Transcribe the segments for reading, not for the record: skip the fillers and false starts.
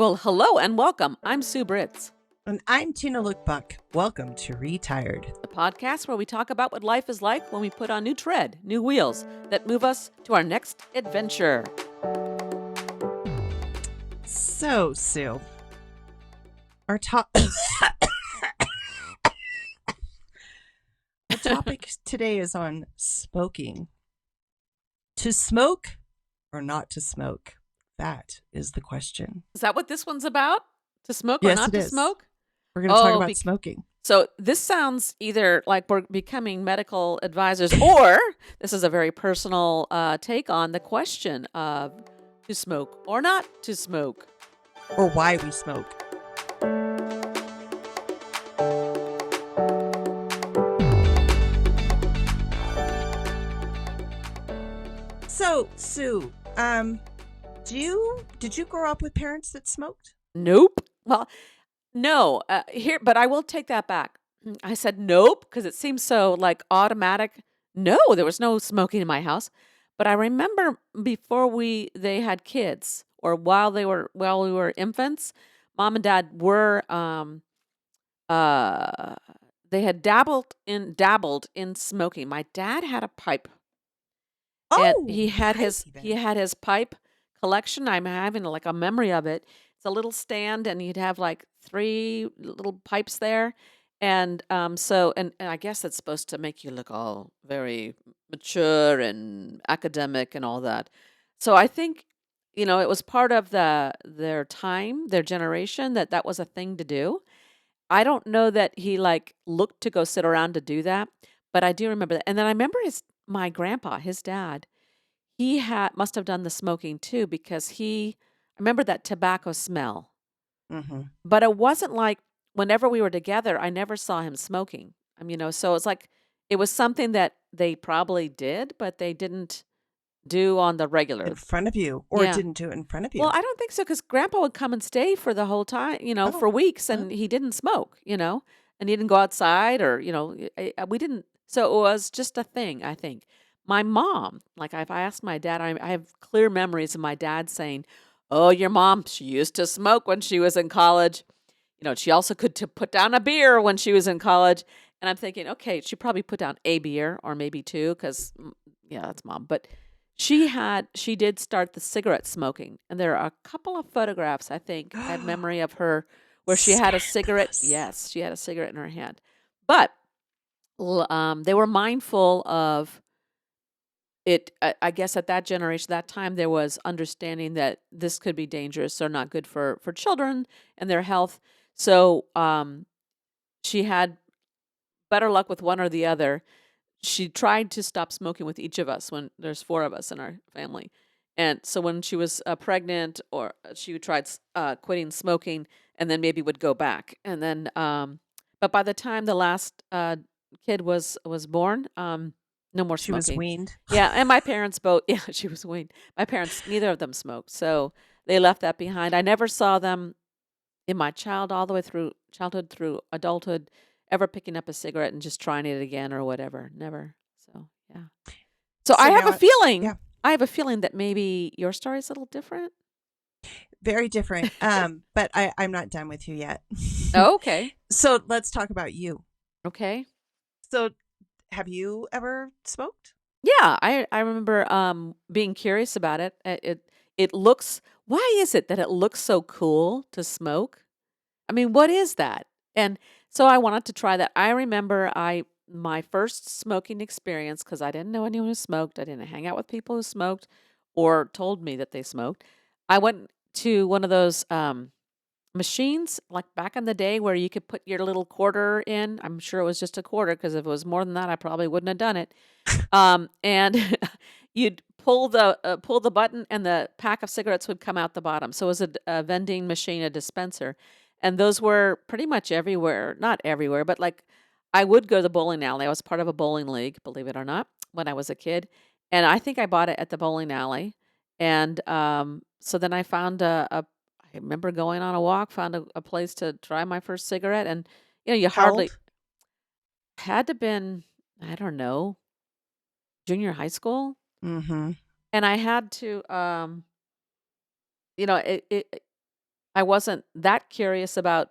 Well, hello and welcome. I'm Sue Britz, And I'm Tina Lookbakk. Welcome to Retired. the podcast where we talk about what life is like when we put on new tread, new wheels that move us to our next adventure. So, Sue, our our topic today is on smoking. To smoke or not to smoke? That is the question. Is that what this one's about? To smoke or Yes, not it to is. smoke? We're going to talk Oh, about smoking. So this sounds either like we're becoming medical advisors, or this is a very personal take on the question of to smoke or not to smoke. Or why we smoke. So, Sue, did you grow up with parents that smoked? Nope. Well, no. But I will take that back. I said nope because it seems so like automatic. No, there was no smoking in my house. But I remember before they had kids, or while we were infants, mom and dad were uh they had dabbled in smoking. My dad had a pipe, and Oh, he had his pipe collection. I'm having like a memory of it. It's a little stand, and he'd have like three little pipes there, and and I guess it's supposed to make you look all very mature and academic and all that. So I think it was part of their time, their generation, that was a thing to do. I don't know that he like looked to go sit around to do that, but I do remember that. And then I remember my grandpa, his dad, he must have done the smoking too because I remember that tobacco smell. Mm-hmm. But it wasn't like whenever we were together, I never saw him smoking. So it's like it was something that they probably did, but they didn't do on the regular. In front of you, or Yeah. didn't do it in front of you. Well, I don't think so because Grandpa would come and stay for the whole time, for weeks, and he didn't smoke, and he didn't go outside or, we didn't. So it was just a thing, I think. My mom, like if I asked my dad, I have clear memories of my dad saying, "Oh, your mom, she used to smoke when she was in college. She also could put down a beer when she was in college." And I'm thinking, okay, she probably put down a beer or maybe two because, yeah, that's mom. But she did start the cigarette smoking, and there are a couple of photographs I think I have memory of her where she had a cigarette. Yes, she had a cigarette in her hand, but they were mindful of it. I guess at that generation, that time, there was understanding that this could be dangerous or not good for children and their health. So she had better luck with one or the other. She tried to stop smoking with each of us when there's four of us in our family. And so when she was pregnant, or she tried quitting smoking, and then maybe would go back. And then, but by the time the last kid was born, no more She was smoking. weaned. Yeah, and my parents both. Yeah, she was weaned. My parents, neither of them smoked, so they left that behind. I never saw them in my all the way through childhood through adulthood, ever picking up a cigarette and just trying it again or whatever. Never. So, yeah. So I have a feeling. Yeah. I have a feeling that maybe your story is a little different. Very different. But I'm not done with you yet. Oh, okay. So let's talk about you. Okay. So have you ever smoked? Yeah, I remember being curious about it. It looks. Why is it that it looks so cool to smoke? I mean, what is that? And so I wanted to try that. I remember my first smoking experience, because I didn't know anyone who smoked. I didn't hang out with people who smoked or told me that they smoked. I went to one of those machines like back in the day where you could put your little quarter in. I'm sure it was just a quarter because if it was more than that, I probably wouldn't have done it. And you'd pull the button, and the pack of cigarettes would come out the bottom. So it was a vending machine, a dispenser. And those were pretty much everywhere. Not everywhere, but like I would go to the bowling alley. I was part of a bowling league, believe it or not, when I was a kid. And I think I bought it at the bowling alley. And so then I found I remember going on a walk, found a place to try my first cigarette. And, you How hardly old? had to been, I don't know, junior high school. Mm-hmm. And I had to, it I wasn't that curious about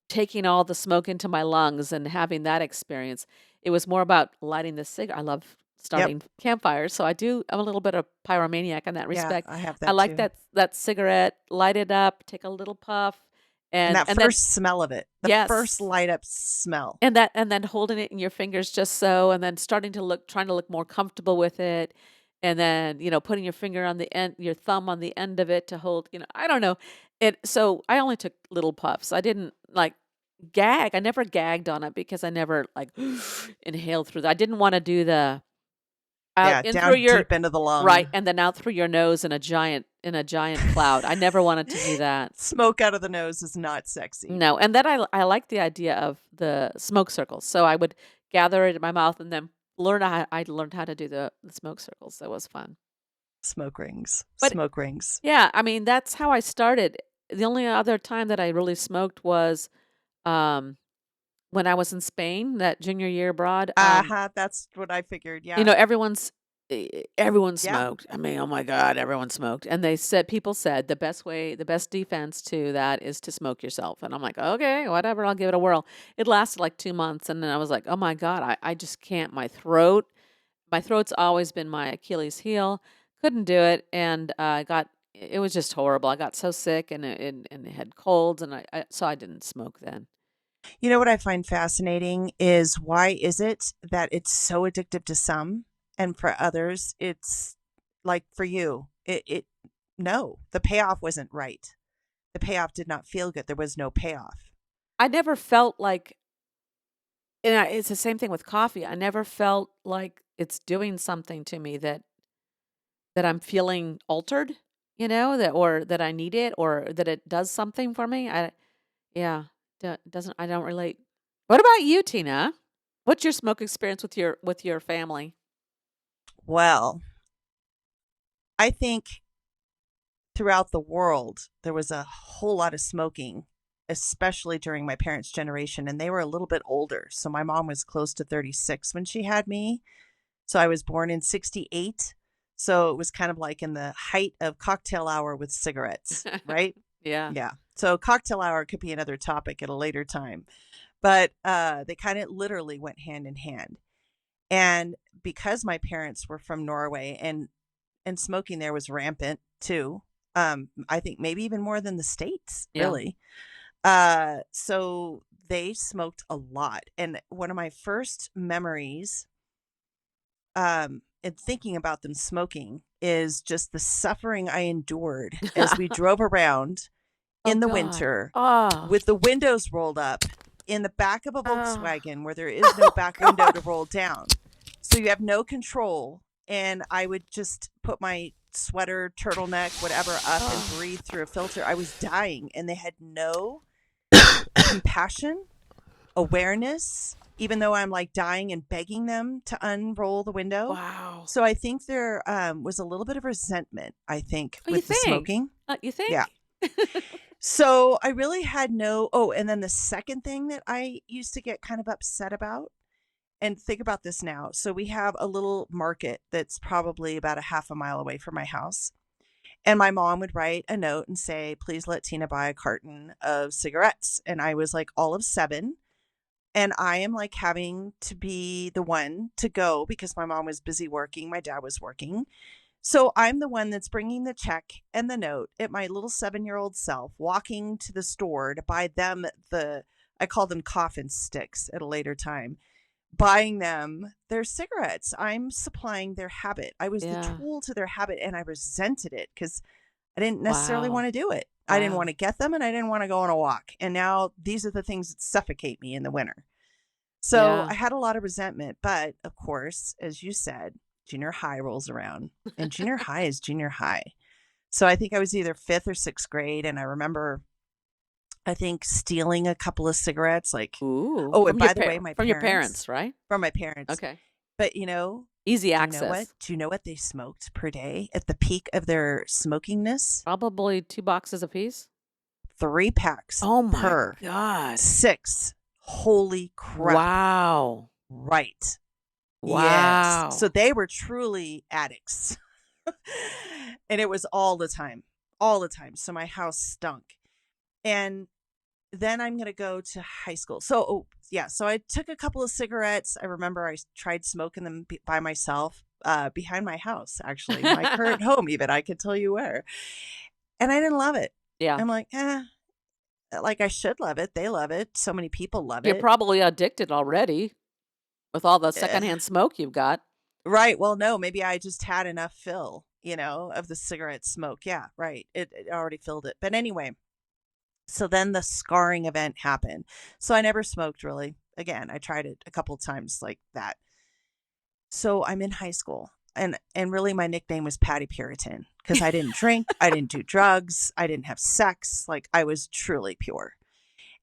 taking all the smoke into my lungs and having that experience. It was more about lighting the cigarette. I love Yep. starting campfires, so I'm a little bit of pyromaniac in that Yeah, respect. I have I that like too. that cigarette, light it up, take a little puff, And that and then first smell of it, the first yes. light up smell. And then holding it in your fingers just so, and then trying to look more comfortable with it, and then, putting your finger on the end your thumb on the end of it to hold, I don't know. So I only took little puffs. I didn't, like, gag. I never gagged on it because I never, like, inhaled through I didn't wanna do the out Yeah, in through down your deep into the right, lung. and then out through your nose in a giant cloud. I never wanted to do that. Smoke out of the nose is not sexy. No, and then I like the idea of the smoke circles. So I would gather it in my mouth and then I learned how to do the smoke circles. That was fun. Smoke rings. But Smoke rings. yeah, I mean, that's how I started. The only other time that I really smoked was um when I was in Spain, that junior year abroad. Uh-huh, that's what I figured, You yeah. know, everyone Yeah. smoked. I mean, oh my God, everyone smoked. And people said the best defense to that is to smoke yourself. And I'm like, okay, whatever, I'll give it a whirl. It lasted like 2 months. And then I was like, oh my God, I just can't. My throat's always been my Achilles heel. Couldn't do it. And it was just horrible. I got so sick and had colds. And so I didn't smoke then. You know what I find fascinating is why is it that it's so addictive to some and for others it's like for you, it no, the payoff wasn't right. The payoff did not feel good. There was no payoff. I never felt like it's the same thing with coffee. I never felt like it's doing something to me that I'm feeling altered, or that I need it or that it does something for me. Yeah, doesn't I don't relate. What about you, Tina? What's your smoke experience with your family? Well, I think throughout the world there was a whole lot of smoking, especially during my parents' generation, and they were a little bit older. So my mom was close to 36 when she had me. So I was born in 68. So it was kind of like in the height of cocktail hour with cigarettes, right? Yeah. Yeah. So cocktail hour could be another topic at a later time. But they kind of literally went hand in hand. And because my parents were from Norway and smoking there was rampant too. I think maybe even more than the States, Yeah. really. So they smoked a lot. And one of my first memories and thinking about them smoking is just the suffering I endured as we drove around Oh in the God. winter Oh. with the windows rolled up in the back of a Oh. Volkswagen where there is no Oh back window to God. roll down. So you have no control. And I would just put my sweater, turtleneck, whatever up and Oh. breathe through a filter. I was dying and they had no compassion, awareness, even though I'm like dying and begging them to unroll the window. Wow. So I think there was a little bit of resentment, I think, Oh, you with the think? smoking. You Yeah. think? So I really had oh, and then the second thing that I used to get kind of upset about, and think about this now. So we have a little market that's probably about a half a mile away from my house. And my mom would write a note and say, please let Tina buy a carton of cigarettes. And I was like all of 7. And I am like having to be the one to go because my mom was busy working. My dad was working. So I'm the one that's bringing the check and the note at my little 7-year-old self, walking to the store to buy them I call them coffin sticks at a later time, buying them their cigarettes. I'm supplying their habit. I was the Yeah. tool to their habit and I resented it because I didn't necessarily Wow. want to do it. I didn't want Wow. to get them and I didn't want to go on a walk. And now these are the things that suffocate me in the winter. So Yeah. I had a lot of resentment. But of course, as you said, junior high rolls around and junior high is junior high. So I think I was either 5th or 6th grade. And I remember, I think, stealing a couple of cigarettes. Like, Ooh, oh, and by the way, my from your parents, parents, right? from my parents. Okay. But, Easy do you know what? access. Do you know what they smoked per day at the peak of their smokingness? Probably 2 boxes apiece. 3 packs Oh my per God. 6. Holy crap. Wow. Right. Yes. So Wow. they were truly addicts. And it was all the time. all the time. So my house stunk. And then I'm going to go to high school. So, yeah. So I took a couple of cigarettes. I remember I tried smoking them by myself behind my house, actually, my current home, even. I could tell you where. And I didn't love it. Yeah. I'm like, like I should love it. They love it. So many people love You're it. probably addicted already with all the Eh, secondhand smoke you've got. right. Well, no, maybe I just had enough fill, of the cigarette smoke. Yeah, right. It already filled it. But anyway, so then the scarring event happened. So I never smoked really. Again, I tried it a couple of times like that. So I'm in high school and really my nickname was Patty Puritan because I didn't drink, I didn't do drugs, I didn't have sex, like I was truly pure.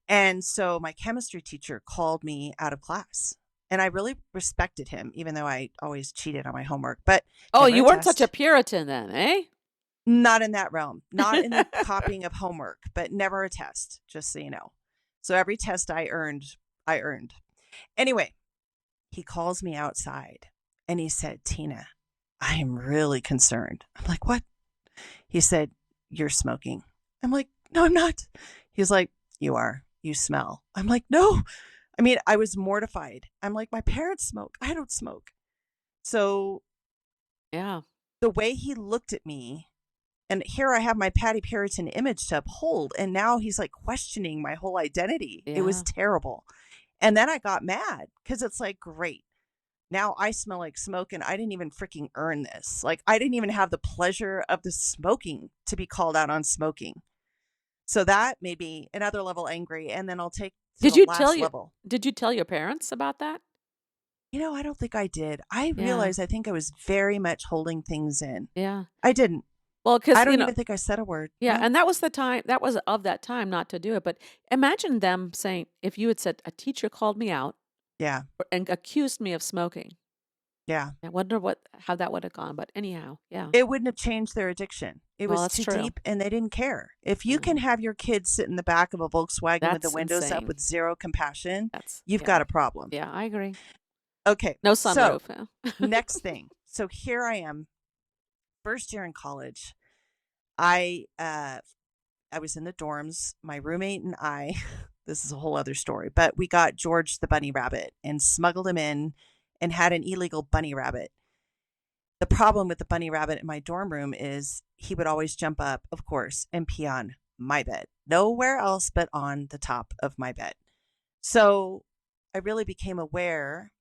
And so my chemistry teacher called me out of class. And I really respected him, even though I always cheated on my homework, but Oh, never a you weren't such a test. Puritan then, eh? Not in that realm, not in the copying of homework, but never a test, just so you know. So every test I earned, I earned. Anyway, he calls me outside and he said, Tina, I am really concerned. I'm like, what? He said, you're smoking. I'm like, no, I'm not. He's like, you are. You smell. I'm like, no. I mean, I was mortified. I'm like, my parents smoke. I don't smoke. So Yeah. the way he looked at me, and here I have my Patty Puritan image to uphold, and now he's like questioning my whole identity. It was Yeah. terrible. And then I got mad because it's like, great. Now I smell like smoke and I didn't even freaking earn this. Like I didn't even have the pleasure of the smoking to be called out on smoking. So that made me another level angry. And then I'll take to Did the you tell last you level. did you tell your parents about that? I don't think I did. I Yeah. realized I think I was very much holding things in. Yeah. I didn't. Well, I because don't even think I said a word. yeah, No. and that was the time that was of that time not to do it, but imagine them saying if you had said, "A teacher called me out Yeah. and accused me of smoking." Yeah. I wonder how that would have gone, but anyhow, yeah. It wouldn't have changed their addiction. It Well, was that's too true. deep and they didn't care. If you can No. have your kids sit in the back of a Volkswagen with the That's windows up insane. with zero compassion, That's you've yeah. got a problem. Yeah, I agree. Okay. No So, sunroof, yeah. next thing. So here I am, first year in college. I was in the dorms. My roommate and I, this is a whole other story, but we got George the bunny rabbit and smuggled him in and had an illegal bunny rabbit. The problem with the bunny rabbit in my dorm room is he would always jump up, of course, and pee on my bed. Nowhere else but on the top of my bed. So I really became aware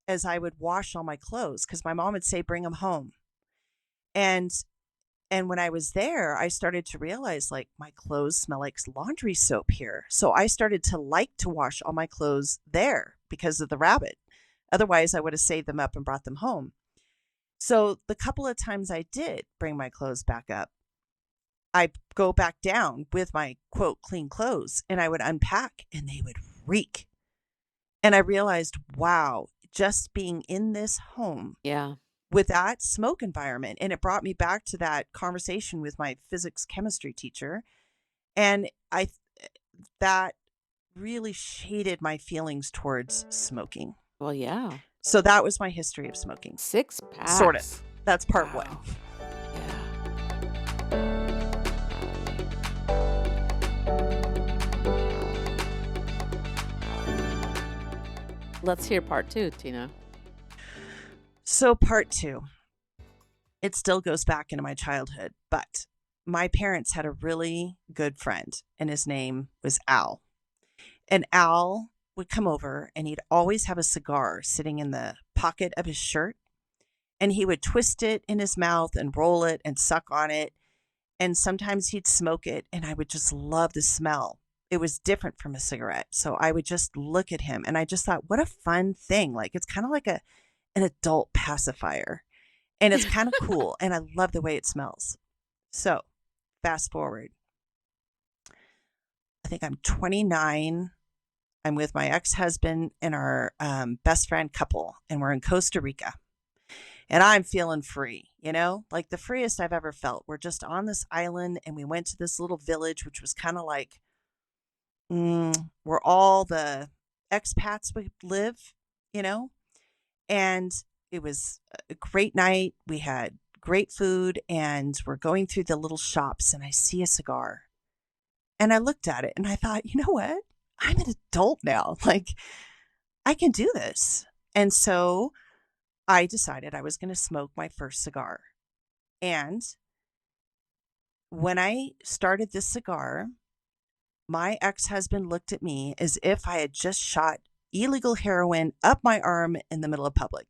as I would wash all my clothes because my mom would say, bring them home. And and when I was there, I started to realize like my clothes smell like laundry soap here. So I started to like to wash all my clothes there because of the rabbit. Otherwise, I would have saved them up and brought them home. So the couple of times I did bring my clothes back up, I go back down with my quote clean clothes and I would unpack and they would reek. And I realized, wow, just being in this home Yeah. with that smoke environment. And it brought me back to that conversation with my physics chemistry teacher. And that really shaded my feelings towards smoking. Well, yeah. So that was my history of smoking. 6 Sort of. packs. That's part one. Wow. Yeah. Let's hear part 2, Tina. So part two, it still goes back into my childhood, but my parents had a really good friend and his name was Al. And Al would come over and he'd always have a cigar sitting in the pocket of his shirt and he would twist it in his mouth and roll it and suck on it. And sometimes he'd smoke it and I would just love the smell. It was different from a cigarette. So I would just look at him and I just thought, what a fun thing. Like it's kind of like an adult pacifier and it's kind of cool. And I love the way it smells. So fast forward. I think I'm 29. I'm with my ex-husband and our best friend couple, and we're in Costa Rica. And I'm feeling free, like the freest I've ever felt. We're just on this island and we went to this little village, which was kind of like where all the expats would live, and it was a great night. We had great food, and we're going through the little shops, and I see a cigar. And I looked at it and I thought, you know what? I'm an adult now. Like, I can do this. And so I decided I was going to smoke my first cigar. And when I started this cigar, my ex-husband looked at me as if I had just shot illegal heroin up my arm in the middle of public.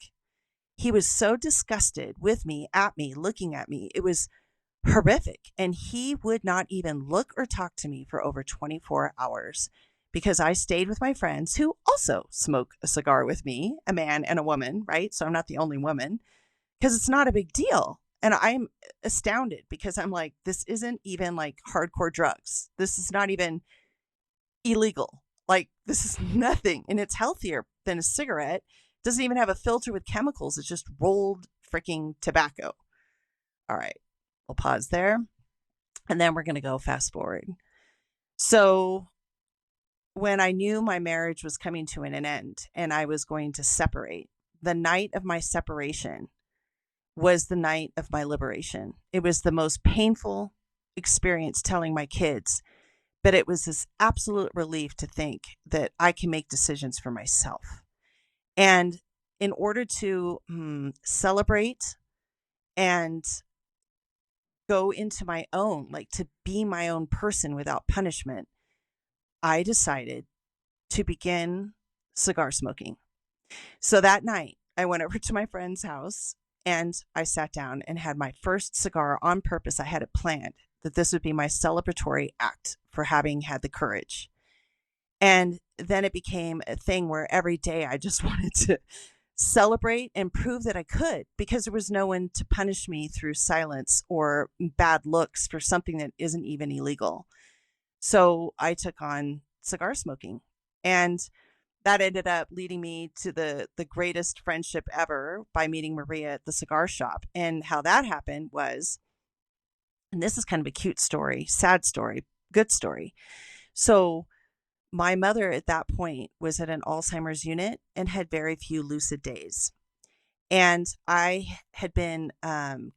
He was so disgusted with me, at me, looking at me. It was horrific. And he would not even look or talk to me for over 24 hours because I stayed with my friends who also smoke a cigar with me, a man and a woman, right? So I'm not the only woman, because it's not a big deal. And I'm astounded because I'm like, this isn't even like hardcore drugs. This is not even illegal. Like, this is nothing. And it's healthier than a cigarette. It doesn't even have a filter with chemicals. It's just rolled freaking tobacco. All right. We'll pause there. And then we're going to go fast forward. So when I knew my marriage was coming to an end and I was going to separate, the night of my separation was the night of my liberation. It was the most painful experience telling my kids, but it was this absolute relief to think that I can make decisions for myself. And in order to celebrate and go into my own, like to be my own person without punishment, I decided to begin cigar smoking. So that night, I went over to my friend's house and I sat down and had my first cigar on purpose. I had it planned that this would be my celebratory act for having had the courage. And then it became a thing where every day I just wanted to celebrate and prove that I could, because there was no one to punish me through silence or bad looks for something that isn't even illegal. So I took on cigar smoking, and that ended up leading me to the greatest friendship ever by meeting Maria at the cigar shop. And how that happened was, and this is kind of a cute story, sad story, good story. So my mother at that point was at an Alzheimer's unit and had very few lucid days. And I had been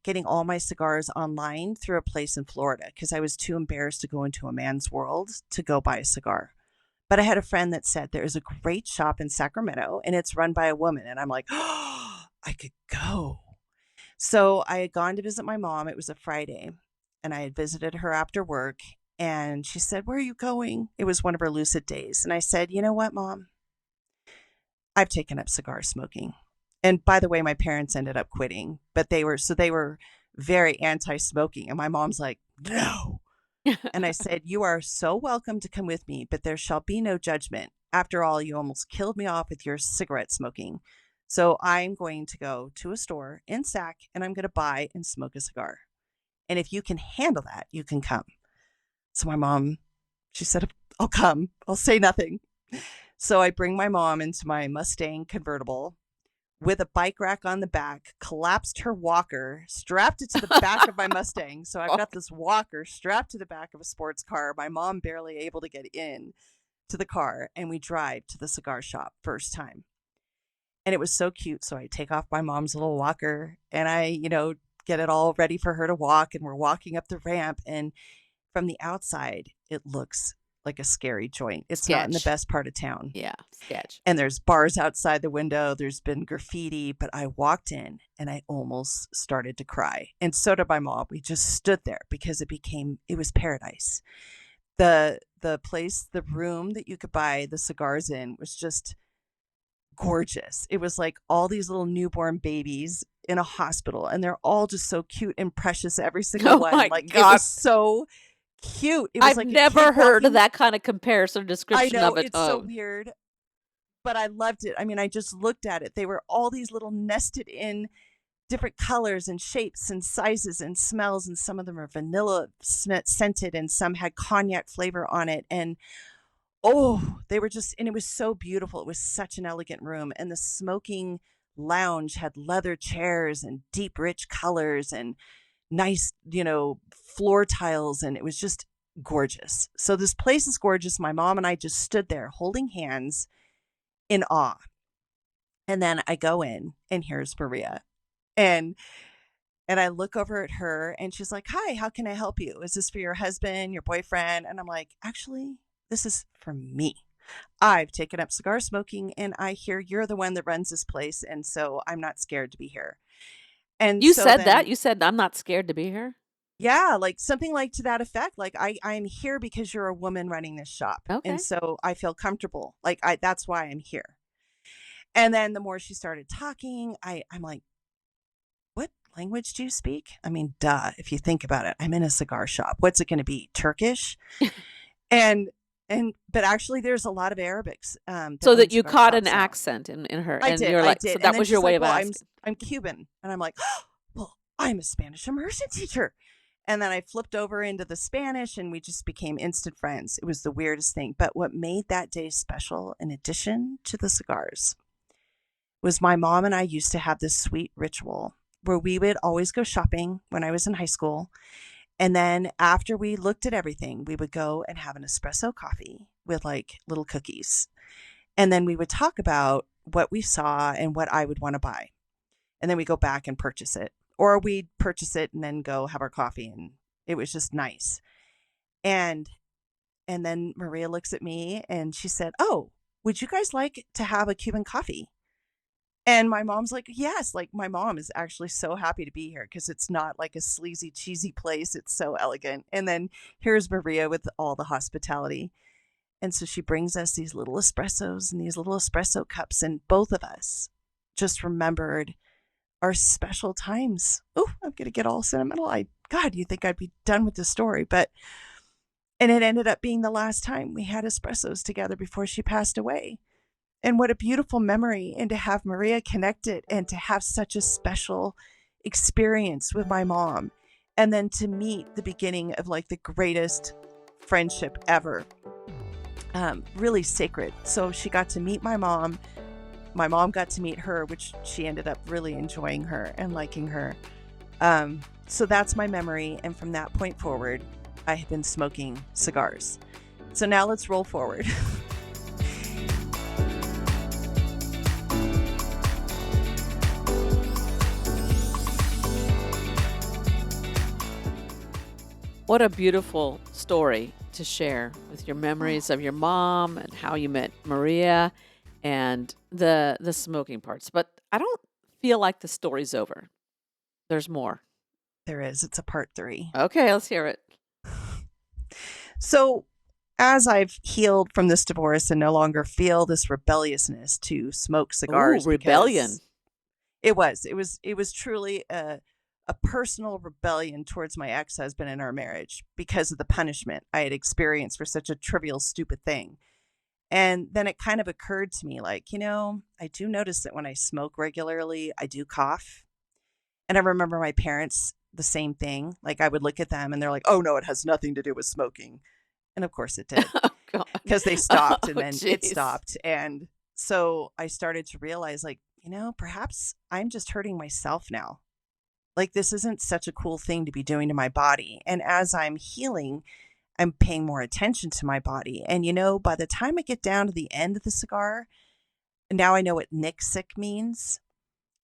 getting all my cigars online through a place in Florida because I was too embarrassed to go into a man's world to go buy a cigar. But I had a friend that said there is a great shop in Sacramento and it's run by a woman. And I'm like, oh, I could go. So I had gone to visit my mom. It was a Friday and I had visited her after work. And she said, where are you going? It was one of her lucid days. And I said, you know what, Mom? I've taken up cigar smoking. And by the way, my parents ended up quitting, but they were very anti-smoking. And my mom's like, no. And I said, you are so welcome to come with me, but there shall be no judgment. After all, you almost killed me off with your cigarette smoking. So I'm going to go to a store in Sac and I'm going to buy and smoke a cigar. And if you can handle that, you can come. So my mom, she said, I'll come. I'll say nothing. So I bring my mom into my Mustang convertible with a bike rack on the back, collapsed her walker, strapped it to the back of my Mustang. So I've got this walker strapped to the back of a sports car. My mom barely able to get in to the car. And we drive to the cigar shop first time. And it was so cute. So I take off my mom's little walker and I, get it all ready for her to walk. And we're walking up the ramp. And from the outside, it looks like a scary joint. It's not in the best part of town. Yeah, sketch. And there's bars outside the window. There's been graffiti, but I walked in and I almost started to cry. And so did my mom. We just stood there because it was paradise. The place, the room that you could buy the cigars in was just gorgeous. It was like all these little newborn babies in a hospital, and they're all just so cute and precious, every single one. Like, God. It was so cute. It was I've like never heard of that kind of comparison description I know, of it. it's so weird, but I loved it. I mean, I just looked at it. They were all these little nested in different colors and shapes and sizes and smells, and some of them are vanilla scented and some had cognac flavor on it. And they were just, and it was so beautiful. It was such an elegant room, and the smoking lounge had leather chairs and deep rich colors and nice, floor tiles, and it was just gorgeous. So this place is gorgeous. My mom and I just stood there holding hands in awe. And then I go in and here's Maria. And And I look over at her and she's like, "Hi, how can I help you? Is this for your husband, your boyfriend?" And I'm like, "Actually, this is for me. I've taken up cigar smoking and I hear you're the one that runs this place. And so I'm not scared to be here." And You so said that? then, You said, "I'm not scared to be here?" yeah, like something like to that effect. Like I'm here because you're a woman running this shop. And Okay. so I feel comfortable. That's why I'm here. And then the more she started talking, I'm like, "What language do you speak?" I mean, duh, if you think about it, I'm in a cigar shop. What's it going to be? Turkish? And but actually there's a lot of Arabics that So own that you cigar caught an shops now. accent in her, I and did, you're I like, so did. And that then was your she's way like, of "Well, asking. I'm Cuban." And I'm like, "Oh, well, I'm a Spanish immersion teacher." And then I flipped over into the Spanish and we just became instant friends. It was the weirdest thing. But what made that day special, in addition to the cigars, was my mom and I used to have this sweet ritual where we would always go shopping when I was in high school. And then after we looked at everything, we would go and have an espresso coffee with like little cookies. And then we would talk about what we saw and what I would want to buy. And then we go back and purchase it. Or we'd purchase it and then go have our coffee. And it was just nice. And and then Maria looks at me and she said, "Oh, would you guys like to have a Cuban coffee?" And my mom's like, "Yes." Like, my mom is actually so happy to be here because it's not like a sleazy, cheesy place. It's so elegant. And then here's Maria with all the hospitality. And so she brings us these little espressos and these little espresso cups. And both of us just remembered our special times. Oh, I'm going to get all sentimental. God, you think I'd be done with this story. And it ended up being the last time we had espressos together before she passed away. And what a beautiful memory. And to have Maria connected and to have such a special experience with my mom. And then to meet the beginning of like the greatest friendship ever. Really sacred. So she got to meet my mom. My mom got to meet her, which she ended up really enjoying her and liking her. So that's my memory. And from that point forward, I have been smoking cigars. So now let's roll forward. What a beautiful story to share with your memories of your mom and how you met Maria and the smoking parts. But I don't feel like the story's over. There's more. There is. It's a part 3. Okay, let's hear it. So as I've healed from this divorce and no longer feel this rebelliousness to smoke Ooh, cigars, rebellion. because it was truly a personal rebellion towards my ex-husband and our marriage because of the punishment I had experienced for such a trivial, stupid thing. And then it kind of occurred to me, like, I do notice that when I smoke regularly, I do cough. And I remember my parents, the same thing. Like, I would look at them and they're like, "Oh, no, it has nothing to do with smoking." And of course it did, Oh, God. because they Oh, stopped and then it jeez. stopped. And so I started to realize, like, perhaps I'm just hurting myself now. Like, this isn't such a cool thing to be doing to my body. And as I'm healing, I'm paying more attention to my body. And, by the time I get down to the end of the cigar, now I know what Nick sick means.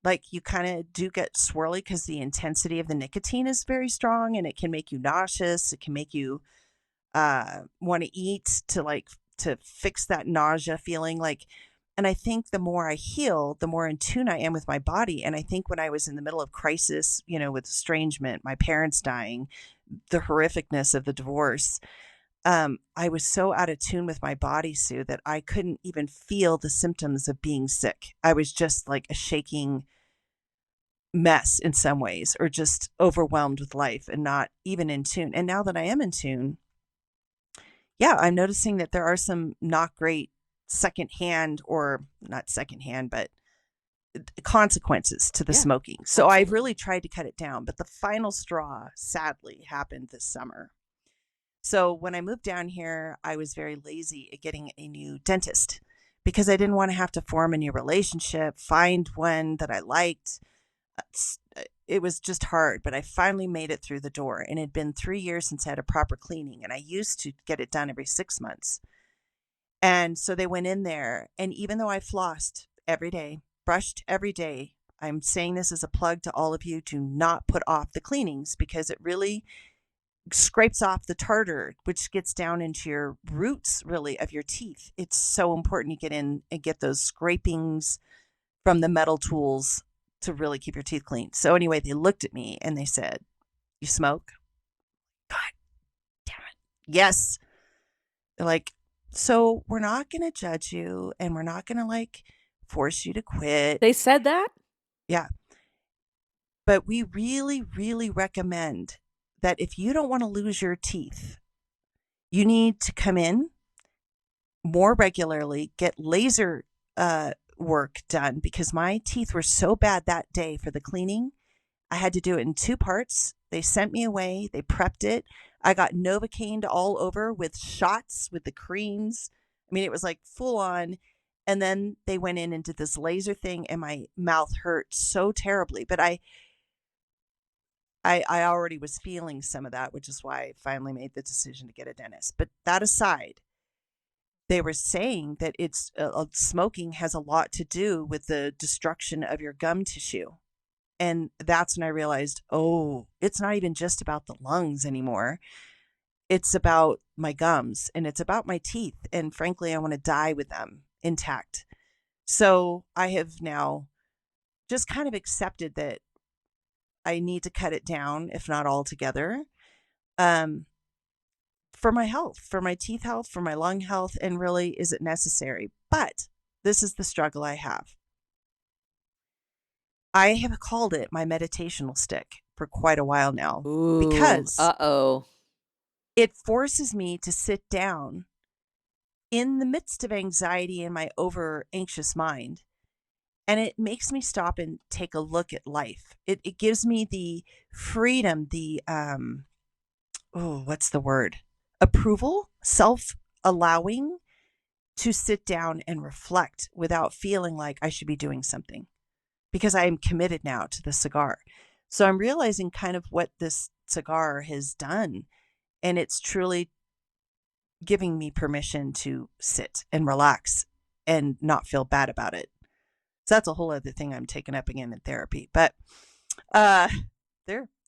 Like, you kind of do get swirly because the intensity of the nicotine is very strong and it can make you nauseous. It can make you want to eat to fix that nausea feeling. Like, and I think the more I heal, the more in tune I am with my body. And I think when I was in the middle of crisis, with estrangement, my parents dying, the horrificness of the divorce, I was so out of tune with my body, Sue, that I couldn't even feel the symptoms of being sick. I was just like a shaking mess in some ways, or just overwhelmed with life and not even in tune. And now that I am in tune, yeah, I'm noticing that there are some not great secondhand, or not secondhand, but consequences to the Yeah, smoking. So I've absolutely. really tried to cut it down, but the final straw sadly happened this summer. So when I moved down here, I was very lazy at getting a new dentist because I didn't want to have to form a new relationship, find one that I liked. It was just hard, but I finally made it through the door. And it had been 3 years since I had a proper cleaning, and I used to get it done every 6 months. And so they went in there, and even though I flossed every day, brushed every day, I'm saying this as a plug to all of you, do not put off the cleanings because it really scrapes off the tartar, which gets down into your roots, really, of your teeth. It's so important you get in and get those scrapings from the metal tools to really keep your teeth clean. So, anyway, they looked at me and they said, "You smoke?" God damn it. Yes. They're like, "So, we're not going to judge you and we're not going to like force you to quit." They said that? Yeah. But we really, really recommend that if you don't want to lose your teeth, you need to come in more regularly, get laser work done because my teeth were so bad that day for the cleaning. I had to do it in 2 parts. They sent me away. They prepped it. I got Novocained all over with shots with the creams. I mean, it was like full on. And then they went in and did this laser thing, and my mouth hurt so terribly. But I already was feeling some of that, which is why I finally made the decision to get a dentist. But that aside, they were saying that it's smoking has a lot to do with the destruction of your gum tissue. And that's when I realized, oh, it's not even just about the lungs anymore. It's about my gums and it's about my teeth. And frankly, I want to die with them intact. So I have now just kind of accepted that I need to cut it down, if not altogether, um, for my health, for my teeth health, for my lung health, and really, is it necessary? But this is the struggle I have. I have called it my meditational stick for quite a while now Ooh, because uh-oh. it forces me to sit down in the midst of anxiety and my over anxious mind. And it makes me stop and take a look at life. It gives me the freedom, what's the word? Approval, self allowing to sit down and reflect without feeling like I should be doing something because I am committed now to the cigar. So I'm realizing kind of what this cigar has done. And it's truly giving me permission to sit and relax and not feel bad about it. So that's a whole other thing I'm taking up again in therapy. But uh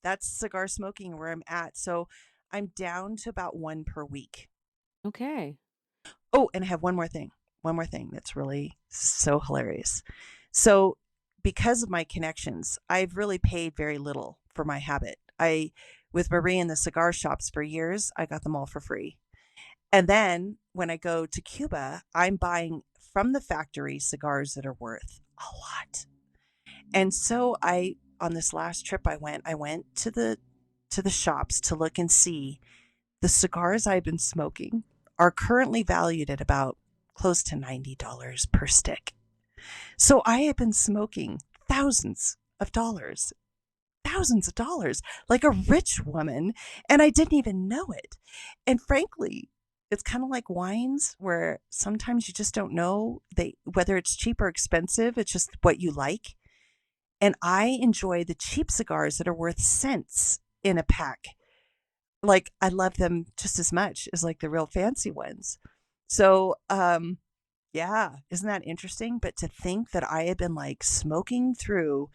that's cigar smoking where I'm at. So I'm down to about 1 per week. Okay. Oh, and I have one more thing. One more thing that's really so hilarious. So because of my connections, I've really paid very little for my habit. I with Marie in the cigar shops for years, I got them all for free. And then when I go to Cuba, I'm buying from the factory cigars that are worth a lot. And so on this last trip I went to the shops to look and see the cigars I've been smoking are currently valued at about close to $90 per stick. So I have been smoking thousands of dollars, like a rich woman, and I didn't even know it. And frankly, it's kind of like wines where sometimes you just don't know whether it's cheap or expensive. It's just what you like. And I enjoy the cheap cigars that are worth cents in a pack. Like I love them just as much as like the real fancy ones. So, yeah, isn't that interesting? But to think that I had been like smoking through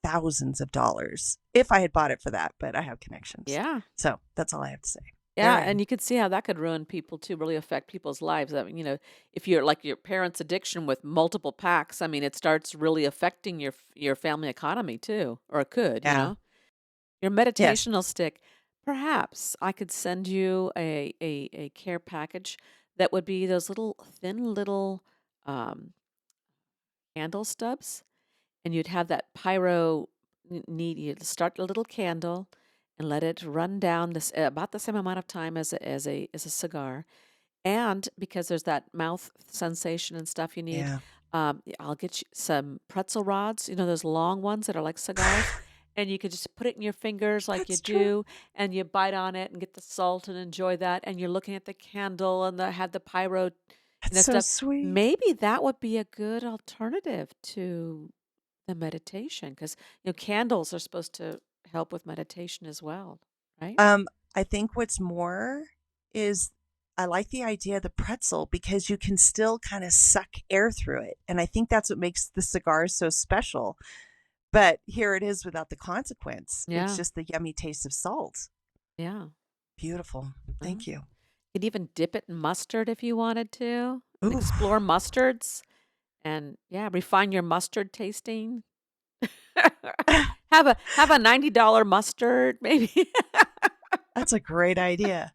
thousands of dollars if I had bought it for that, but I have connections. Yeah. So that's all I have to say. There Yeah, I and am. you could see how that could ruin people too, really affect people's lives. I mean, if you're like your parents' addiction with multiple packs, I mean, it starts really affecting your family economy too, or it could, Yeah. Your Yes. meditational stick. Perhaps I could send you a care package that would be those little thin little um, candle stubs, and you'd have that pyro need. You'd start a little candle and let it run down this about the same amount of time as a cigar. And because there's that mouth sensation and stuff you need, Yeah. I'll get you some pretzel rods, those long ones that are like cigars. And you could just put it in your fingers like you That's true. do, and you bite on it and get the salt and enjoy that. And you're looking at the candle and had the pyro, That's so stuff. sweet. Maybe that would be a good alternative to the meditation because, candles are supposed to help with meditation as well, right? Um, I think what's more is I like the idea of the pretzel because you can still kind of suck air through it. And I think that's what makes the cigar so special. But here it is without the consequence. It's Yeah. just the yummy taste of salt. Yeah. Beautiful. Uh-huh. Thank you. You'd even dip it in mustard if you wanted to. Ooh. Explore mustards and yeah, refine your mustard tasting. Have a $90 mustard maybe. That's a great idea.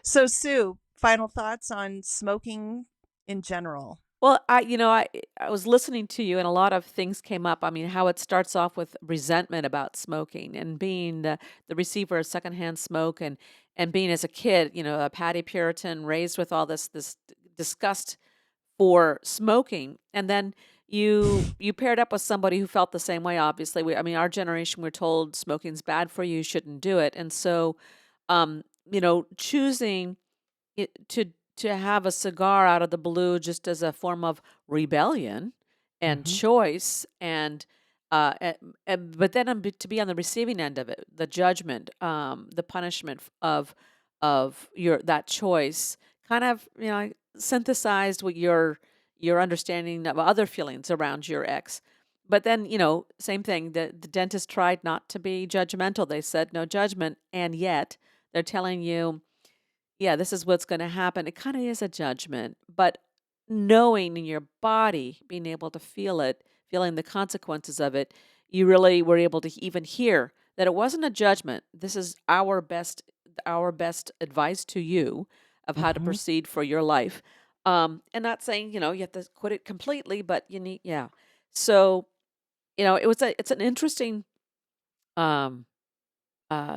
So, Sue, final thoughts on smoking in general? Well, I was listening to you and a lot of things came up. I mean, how it starts off with resentment about smoking and being the receiver of secondhand smoke and being as a kid, a Patty Puritan raised with all this disgust for smoking. And then you paired up with somebody who felt the same way, obviously. I mean, our generation, we're told smoking's bad for you, you shouldn't do it. And so choosing to have a cigar out of the blue just as a form of rebellion and Mm-hmm. choice but then to be on the receiving end of it, the judgment, the punishment of your that choice kind of synthesized with your understanding of other feelings around your ex. But then, same thing. The dentist tried not to be judgmental. They said no judgment, and yet they're telling you, yeah, this is what's going to happen. It kind of is a judgment, but knowing in your body, being able to feel it, feeling the consequences of it, you really were able to even hear that it wasn't a judgment. This is our best advice to you of how to Mm-hmm. proceed for your life. And not saying, you have to quit it completely, but you need, yeah. So, it's an interesting um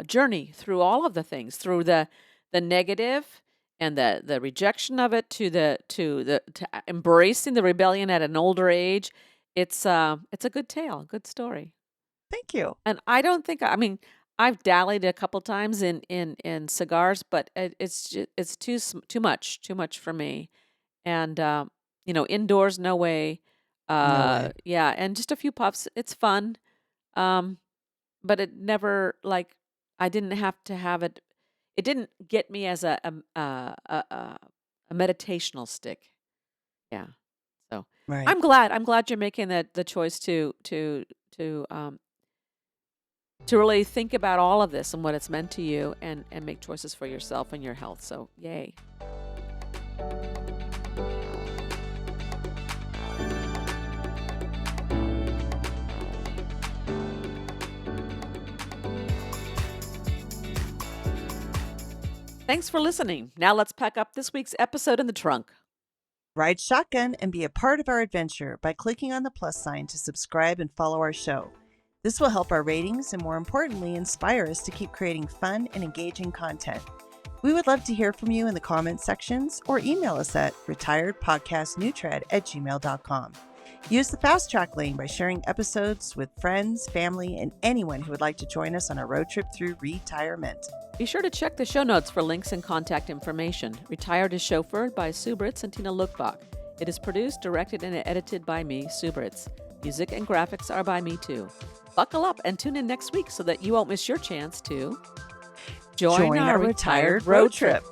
journey through all of the things, through the negative and the rejection of it to embracing the rebellion at an older age. It's a good tale, a good story. Thank you. And I don't think I mean I've dallied a couple times in cigars, but it's too much for me. And indoors, no way. No way. Yeah, and just a few puffs. It's fun. Um, but it never like I didn't have to have it. It didn't get me as a meditational stick. Yeah. So Right. I'm glad you're making the choice to um to really think about all of this and what it's meant to you and make choices for yourself and your health. So yay. Thanks for listening. Now let's pack up this week's episode in the trunk. Ride shotgun and be a part of our adventure by clicking on the plus sign to subscribe and follow our show. This will help our ratings and, more importantly, inspire us to keep creating fun and engaging content. We would love to hear from you in the comment sections or email us at retiredpodcastnewtred@gmail.com. Use the fast track lane by sharing episodes with friends, family, and anyone who would like to join us on a road trip through retirement. Be sure to check the show notes for links and contact information. Retired is chauffeured by Sue Britz and Tina Lookbakk. It is produced, directed, and edited by me, Sue Britz. Music and graphics are by me too. Buckle up and tune in next week so that you won't miss your chance to join our retired road trip.